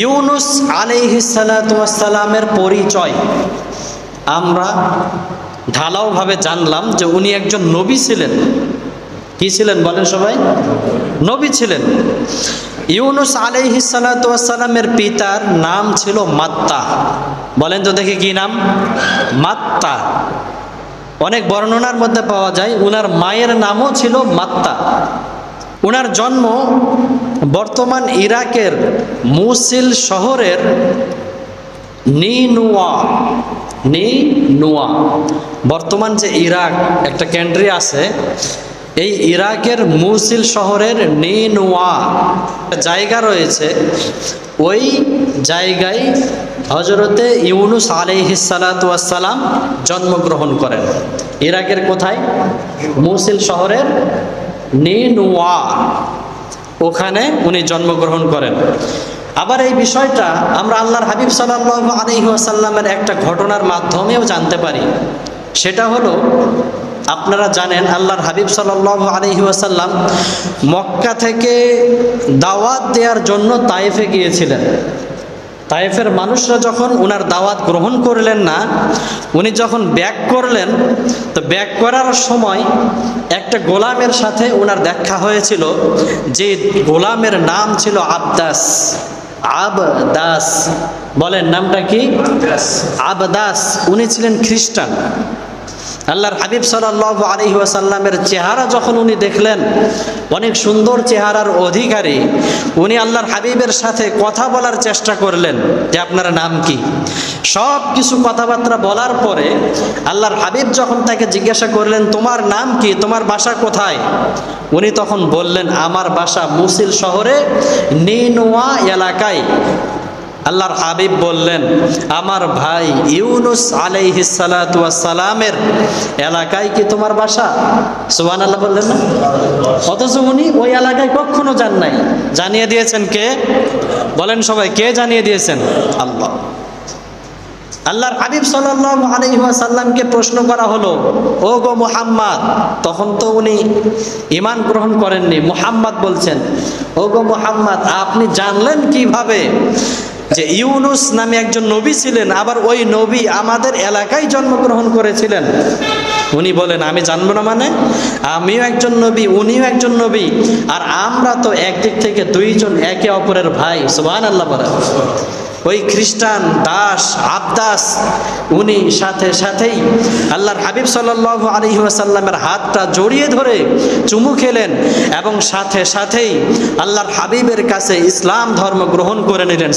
ইউনুস আলাইহিস সালাতু ওয়াস সালামের পরিচয় আমরা ঢালাওভাবে জানলাম যে উনি একজন নবী ছিলেন। কি ছিলেন বলেন সবাই? নবী ছিলেন। ইউনুস আলাইহিস সালাতু ওয়াস সালামের পিতার নাম ছিল মাত্তা। বলেন তো দেখি কি নাম? মাত্তা। অনেক বর্ণনার মধ্যে পাওয়া যায় উনার মায়ের নামও ছিল মাত্তা। উনার জন্ম বর্তমান ইরাকের মুসিল শহরের নিনুয়া বর্তমান যে ইরাক একটা কান্ট্রি আছে, এই ইরাকের মুসিল শহরের নিনুয়া জায়গা রয়েছে। ওই জায়গায় হযরতে ইউনুস আলাইহিস সালাতু ওয়াস সালাম জন্মগ্রহণ করেন। ইরাকের কোথায়? মুসিল শহরের নিনুয়া, ওখানে উনি জন্মগ্রহণ করেন। আবার এই বিষয়টা আমরা আল্লাহর হাবিব সাল্লাল্লাহু আলাইহি ওয়াসাল্লামের একটা ঘটনার মাধ্যমেও জানতে পারি। সেটা হলো, আপনারা জানেন আল্লাহর হাবিব সাল্লাল্লাহু আলাইহি ওয়াসাল্লাম মক্কা থেকে দাওয়াত দেওয়ার জন্য তায়েফে গিয়েছিলেন। তায়েফের মানুষরা যখন উনার দাওয়াত গ্রহণ করলেন না, উনি যখন ব্যাক করলেন, তো ব্যাক করার সময় একটা গোলামের সাথে উনার দেখা হয়েছিল, যে গোলামের নাম ছিল আবদাস। বলেন নামটা কি? আবদাস। উনি ছিলেন খ্রিস্টান। আল্লাহর হাবিব সাল্লাল্লাহু আলাইহি ওয়াসাল্লামের চেহারা যখন উনি দেখলেন, অনেক সুন্দর চেহারার অধিকারী, উনি আল্লাহর হাবিবের সাথে কথা বলার চেষ্টা করলেন যে আপনার নাম কি। সব কিছু কথাবার্তা বলার পরে আল্লাহর হাবিব যখন তাকে জিজ্ঞাসা করলেন তোমার নাম কি, তোমার বাসা কোথায়, উনি তখন বললেন আমার বাসা মুসিল শহরে নিনুয়া এলাকায়। আল্লাহর হাবিব বললেন আমার ভাই ইউনুস আলাইহিস সালাতু ওয়াস সালামের এলাকায় কি তোমার বাসা? সুবহানাল্লাহ বললেন না? অথচ উনি ওই এলাকায় কখনো যান নাই। জানিয়ে দিয়েছেন কে? বলেন সবাই, কে জানিয়ে দিয়েছেন? আল্লাহ। আল্লাহর হাবিব সাল্লাল্লাহু আলাইহি ওয়াসাল্লামকে প্রশ্ন করা হলো, ও গো মুহাম্মদ, তখন তো উনি ঈমান গ্রহণ করেননি। মুহাম্মদ বলছেন, ও গো মুহাম্মদ, আপনি জানলেন কিভাবে যে ইউনুস নামে একজন নবী ছিলেন, আবার ওই নবী আমাদের এলাকায় জন্মগ্রহণ করেছিলেন? উনি বলেন আমি জানবো না মানে? আমিও একজন নবী, উনিও একজন নবী, আর আমরা তো একদিক থেকে দুইজন একে অপরের ভাই। সুবহানাল্লাহ বলেন। ওই খ্রিস্টান দাস আবদাস উনি সাথে সাথেই আল্লাহর হাবিব সাল্লাল্লাহু আলাইহি ওয়াসাল্লামের হাতটা জড়িয়ে ধরে চুমু খেলেন এবং সাথে সাথেই আল্লাহর হাবিবের কাছে ইসলাম ধর্ম গ্রহণ করে নিলেন।